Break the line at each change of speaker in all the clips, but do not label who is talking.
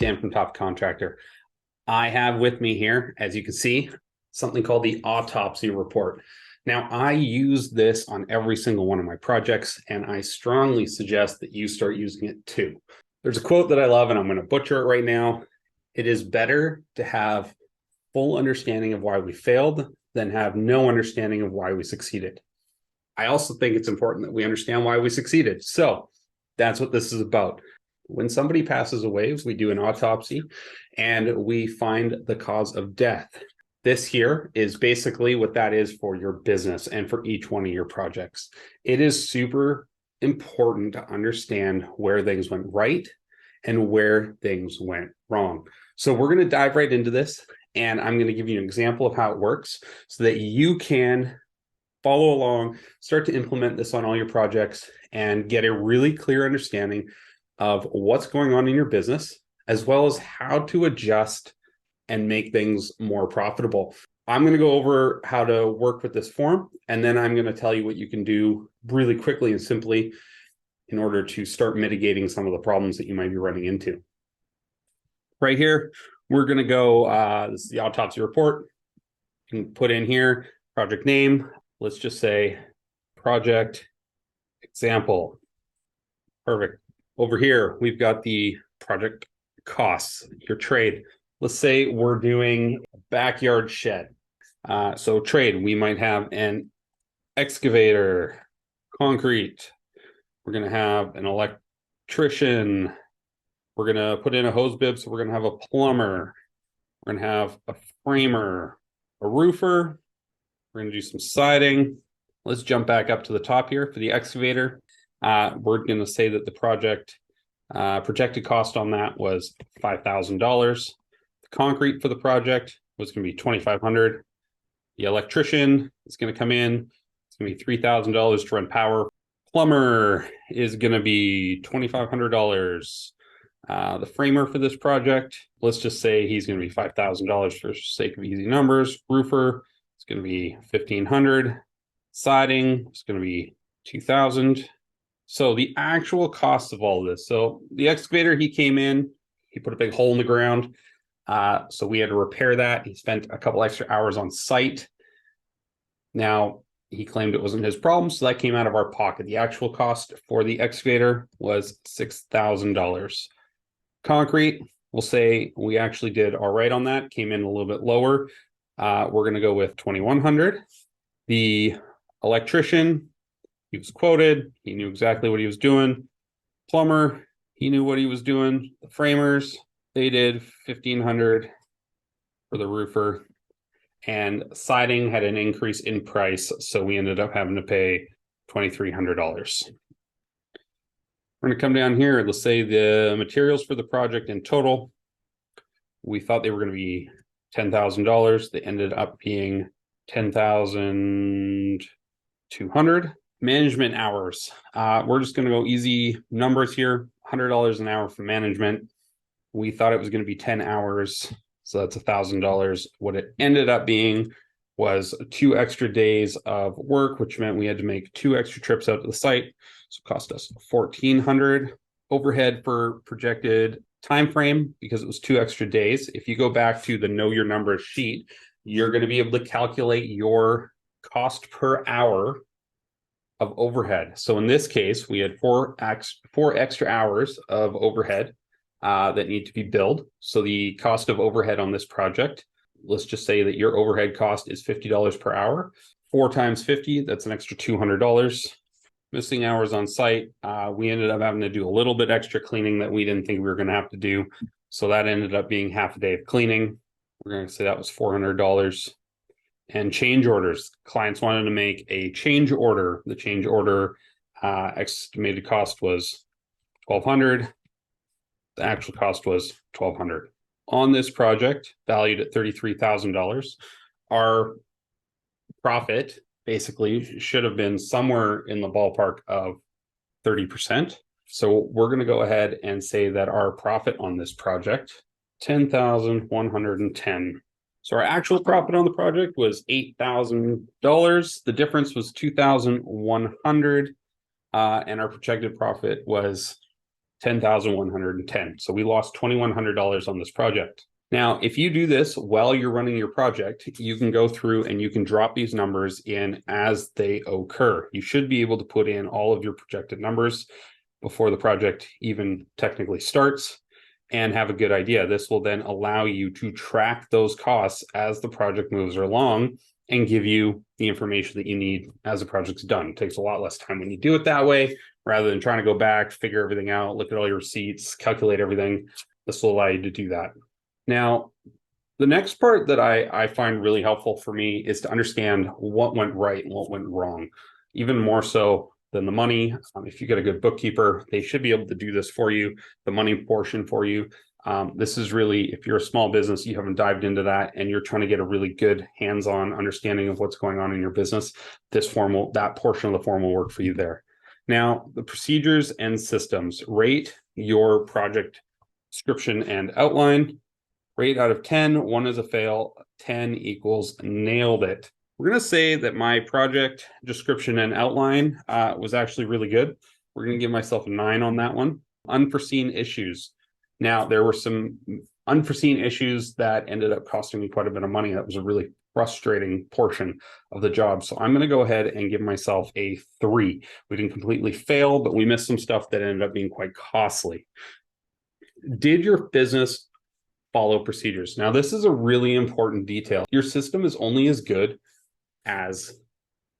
Dan from Top Contractor. I have with me here, as you can see, something called the Autopsy report. Now, I use this on every single one of my projects, and I strongly suggest that you start using it too. There's a quote that I love, and I'm going to butcher it right now. It is better to have full understanding of why we failed than have no understanding of why we succeeded. I also think it's important that we understand why we succeeded. So that's what this is about. When somebody passes away, we do an autopsy and we find the cause of death. This here is basically what that is for your business and for each one of your projects. It is super important to understand where things went right and where things went wrong. So we're going to dive right into this, and I'm going to give you an example of how it works so that you can follow along, start to implement this on all your projects, and get a really clear understanding of what's going on in your business, as well as how to adjust and make things more profitable. I'm going to go over how to work with this form, and then I'm going to tell you what you can do really quickly and simply in order to start mitigating some of the problems that you might be running into. Right here, we're going to go, this is the autopsy report. You can put in here project name. Let's just say project example. Perfect. Over here, we've got the project costs, your trade. Let's say we're doing a backyard shed. So trade, we might have an excavator, concrete. We're going to have an electrician. We're going to put in a hose bib, so we're going to have a plumber. We're going to have a framer, a roofer. We're going to do some siding. Let's jump back up to the top here for the excavator. We're going to say that the project projected cost on that was $5,000. The concrete for the project was going to be $2,500. The electrician is going to come in. It's going to be $3,000 to run power. Plumber is going to be $2,500. The framer for this project, let's just say he's going to be $5,000 for sake of easy numbers. Roofer, it's going to be $1,500. Siding is going to be $2,000. So the actual cost of all of this. So the excavator, he came in, he put a big hole in the ground. So we had to repair that. He spent a couple extra hours on site. Now, he claimed it wasn't his problem, so that came out of our pocket. The actual cost for the excavator was $6,000. Concrete, we'll say we actually did all right on that, came in a little bit lower. We're going to go with $2,100. The electrician, he was quoted. He knew exactly what he was doing. Plumber, he knew what he was doing. The framers, they did $1,500 for the roofer. And siding had an increase in price, so we ended up having to pay $2,300. We're going to come down here. Let's say the materials for the project in total, we thought they were going to be $10,000. They ended up being $10,200. Management hours. We're just going to go easy numbers here. $100 an hour for management. We thought it was going to be 10 hours. So that's $1,000. What it ended up being was 2 extra days of work, which meant we had to make 2 extra trips out to the site. So it cost us $1,400. Overhead for projected time frame, because it was 2 extra days. If you go back to the Know Your Numbers sheet, you're going to be able to calculate your cost per hour of overhead. So in this case, we had 4 extra hours of overhead that need to be billed. So the cost of overhead on this project, let's just say that your overhead cost is $50 per hour. 4 times 50, that's an extra $200. Missing hours on site, we ended up having to do a little bit extra cleaning that we didn't think we were going to have to do. So that ended up being half a day of cleaning. We're going to say that was $400. And change orders. Clients wanted to make a change order. The change order estimated cost was $1,200. The actual cost was $1,200. On this project, valued at $33,000, our profit basically should have been somewhere in the ballpark of 30%. So we're going to go ahead and say that our profit on this project, $10,110. So our actual profit on the project was $8,000. The difference was $2,100, and our projected profit was $10,110. So we lost $2,100 on this project. Now, if you do this while you're running your project, you can go through and you can drop these numbers in as they occur. You should be able to put in all of your projected numbers before the project even technically starts and have a good idea. This will then allow you to track those costs as the project moves along and give you the information that you need as the project's done. It takes a lot less time when you do it that way, rather than trying to go back, figure everything out, look at all your receipts, calculate everything. This will allow you to do that. Now, the next part that I find really helpful for me is to understand what went right and what went wrong, even more so than the money. If you get a good bookkeeper, they should be able to do this for you, the money portion for you. This is really, if you're a small business, you haven't dived into that and you're trying to get a really good hands-on understanding of what's going on in your business, that portion of the form will work for you there. Now, the procedures and systems. Rate your project description and outline. Rate out of 10, 1 is a fail, 10 equals nailed it. We're going to say that my project description and outline was actually really good. We're going to give myself a 9 on that one. Unforeseen issues. Now, there were some unforeseen issues that ended up costing me quite a bit of money. That was a really frustrating portion of the job. So I'm going to go ahead and give myself a 3. We didn't completely fail, but we missed some stuff that ended up being quite costly. Did your business follow procedures? Now, this is a really important detail. Your system is only as good as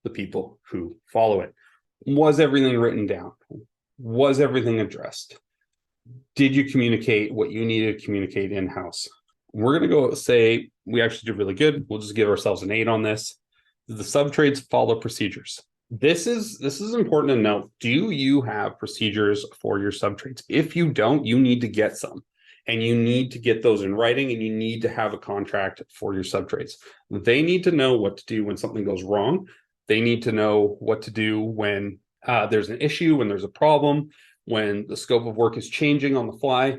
the people who follow it. Was everything written down? Was everything addressed? Did you communicate what you needed to communicate in-house? We're going to go say we actually did really good. We'll just give ourselves an 8 on this. The subtrades follow procedures. This is important to note. Do you have procedures for your subtrades? If you don't, you need to get some. And you need to get those in writing, and you need to have a contract for your subtrades. They need to know what to do when something goes wrong. They need to know what to do when there's an issue, when there's a problem, when the scope of work is changing on the fly.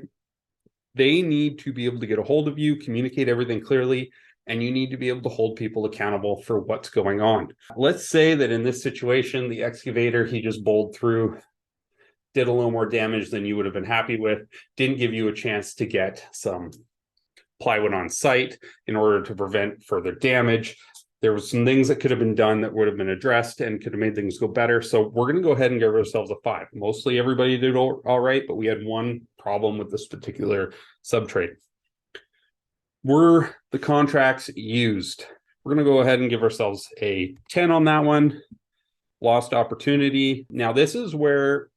They need to be able to get a hold of you, communicate everything clearly, and you need to be able to hold people accountable for what's going on. Let's say that in this situation, the excavator, he just bowled through, did a little more damage than you would have been happy with, didn't give you a chance to get some plywood on site in order to prevent further damage. There was some things that could have been done that would have been addressed and could have made things go better. So we're going to go ahead and give ourselves a 5. Mostly everybody did all right, but we had one problem with this particular subtrade. Were the contracts used? We're going to go ahead and give ourselves a 10 on that one. Lost opportunity. Now, this is where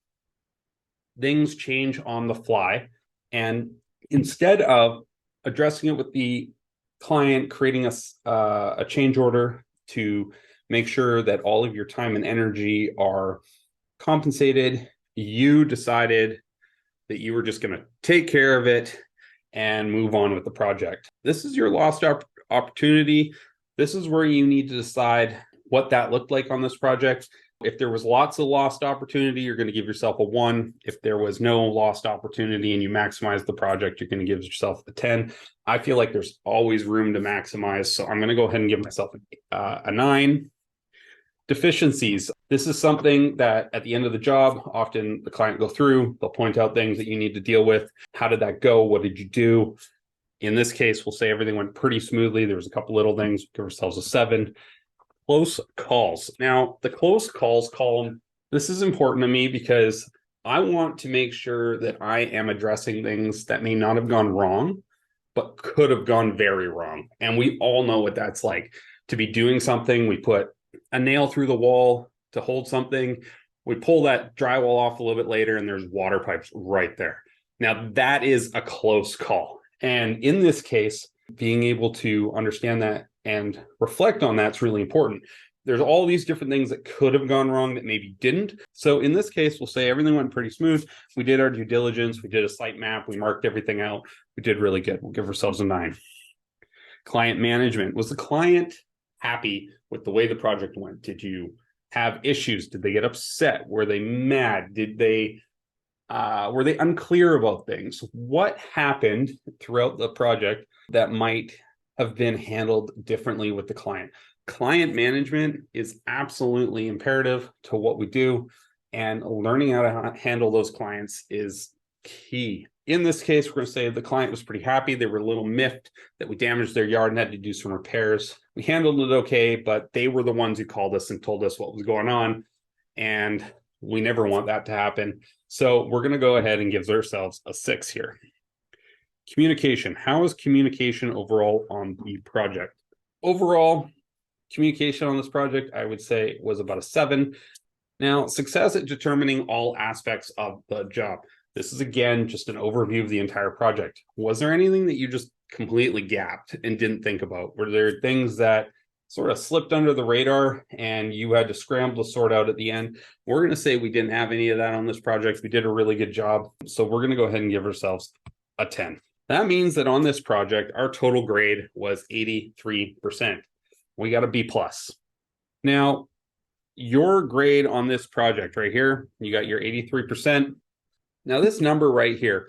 things change on the fly. And instead of addressing it with the client, creating a change order to make sure that all of your time and energy are compensated, you decided that you were just going to take care of it and move on with the project. This is your lost opportunity. This is where you need to decide what that looked like on this project. If there was lots of lost opportunity, you're going to give yourself a 1. If there was no lost opportunity and you maximize the project, you're going to give yourself a 10. I feel like there's always room to maximize, so I'm going to go ahead and give myself a 9. Deficiencies. This is something that at the end of the job, often the client will go through, they'll point out things that you need to deal with. How did that go? What did you do? In this case, we'll say everything went pretty smoothly. There was a couple little things, give ourselves a 7. Close calls. Now, the close calls column, this is important to me because I want to make sure that I am addressing things that may not have gone wrong, but could have gone very wrong. And we all know what that's like. To be doing something, we put a nail through the wall to hold something. We pull that drywall off a little bit later, and there's water pipes right there. Now, that is a close call. And in this case, being able to understand that and reflect on that's really important. There's all these different things that could have gone wrong that maybe didn't. So in this case, we'll say everything went pretty smooth. We did our due diligence. We did a site map. We marked everything out. We did really good. We'll give ourselves a 9. Client management. Was the client happy with the way the project went? Did you have issues? Did they get upset? Were they mad? Were they unclear about things? What happened throughout the project that might have been handled differently with the client? Client management is absolutely imperative to what we do, and learning how to handle those clients is key. In this case, we're going to say the client was pretty happy. They were a little miffed that we damaged their yard and had to do some repairs. We handled it okay, but they were the ones who called us and told us what was going on. And we never want that to happen. So we're going to go ahead and give ourselves a 6 here. Communication. How is communication overall on the project? Overall, communication on this project, I would say, was about a 7. Now, success at determining all aspects of the job. This is, again, just an overview of the entire project. Was there anything that you just completely gapped and didn't think about? Were there things that sort of slipped under the radar and you had to scramble to sort out at the end? We're going to say we didn't have any of that on this project. We did a really good job. So we're going to go ahead and give ourselves a 10. That means that on this project, our total grade was 83%. We got a B+. Now, your grade on this project right here, you got your 83%. Now, this number right here,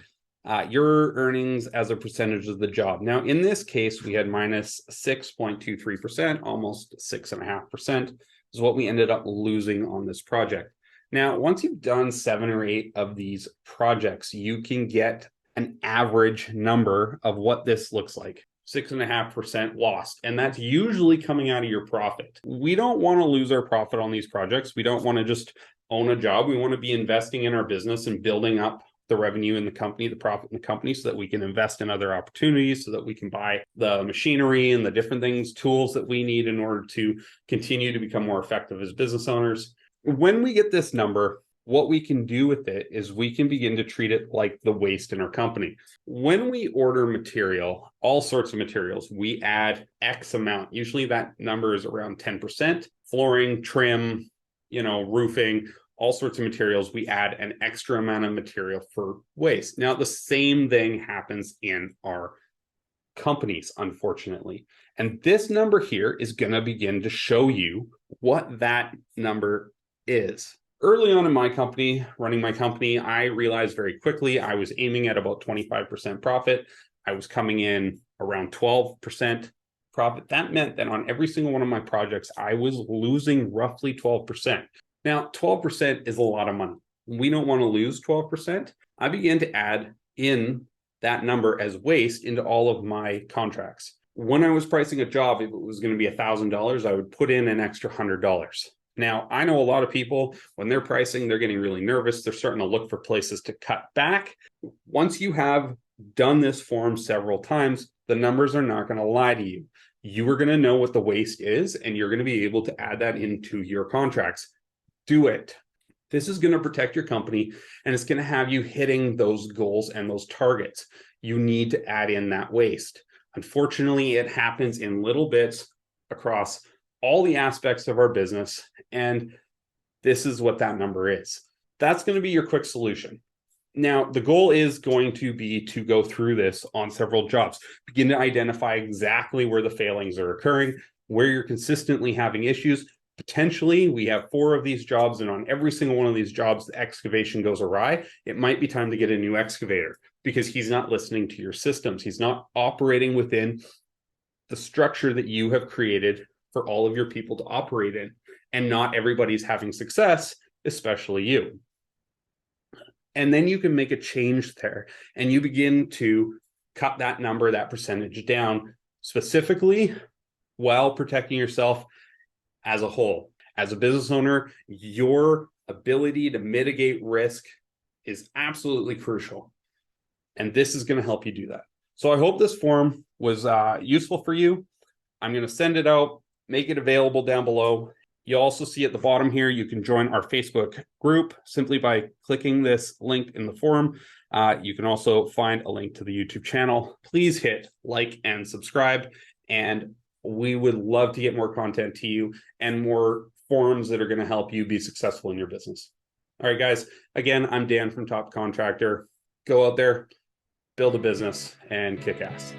your earnings as a percentage of the job. Now, in this case, we had minus 6.23%, almost 6.5% is what we ended up losing on this project. Now, once you've done 7 or 8 of these projects, you can get an average number of what this looks like. 6.5% lost. And that's usually coming out of your profit. We don't want to lose our profit on these projects. We don't want to just own a job. We want to be investing in our business and building up the revenue in the company, the profit in the company, so that we can invest in other opportunities, so that we can buy the machinery and the different things, tools that we need in order to continue to become more effective as business owners. When we get this number, what we can do with it is we can begin to treat it like the waste in our company. When we order material, all sorts of materials, we add X amount. Usually that number is around 10%. Flooring, trim, roofing, all sorts of materials. We add an extra amount of material for waste. Now, the same thing happens in our companies, unfortunately. And this number here is going to begin to show you what that number is. Early on in my company, running my company, I realized very quickly I was aiming at about 25% profit. I was coming in around 12% profit. That meant that on every single one of my projects, I was losing roughly 12%. Now, 12% is a lot of money. We don't want to lose 12%. I began to add in that number as waste into all of my contracts. When I was pricing a job, if it was going to be $1,000, I would put in an extra $100. Now, I know a lot of people, when they're pricing, they're getting really nervous. They're starting to look for places to cut back. Once you have done this form several times, the numbers are not going to lie to you. You are going to know what the waste is, and you're going to be able to add that into your contracts. Do it. This is going to protect your company, and it's going to have you hitting those goals and those targets. You need to add in that waste. Unfortunately, it happens in little bits across all the aspects of our business, and this is what that number is. That's going to be your quick solution. Now, the goal is going to be to go through this on several jobs, begin to identify exactly where the failings are occurring, where you're consistently having issues. Potentially, we have 4 of these jobs, and on every single one of these jobs, the excavation goes awry. It might be time to get a new excavator because he's not listening to your systems. He's not operating within the structure that you have created for all of your people to operate in, and not everybody's having success, especially you. And then you can make a change there, and you begin to cut that number, that percentage down, specifically while protecting yourself as a whole. As a business owner, your ability to mitigate risk is absolutely crucial, and this is going to help you do that. So I hope this form was useful for you. I'm going to send it out, make it available down below. You'll also see at the bottom here, you can join our Facebook group simply by clicking this link in the forum. You can also find a link to the YouTube channel. Please hit like and subscribe, and we would love to get more content to you and more forums that are going to help you be successful in your business. All right, guys. Again, I'm Dan from Top Contractor. Go out there, build a business, and kick ass.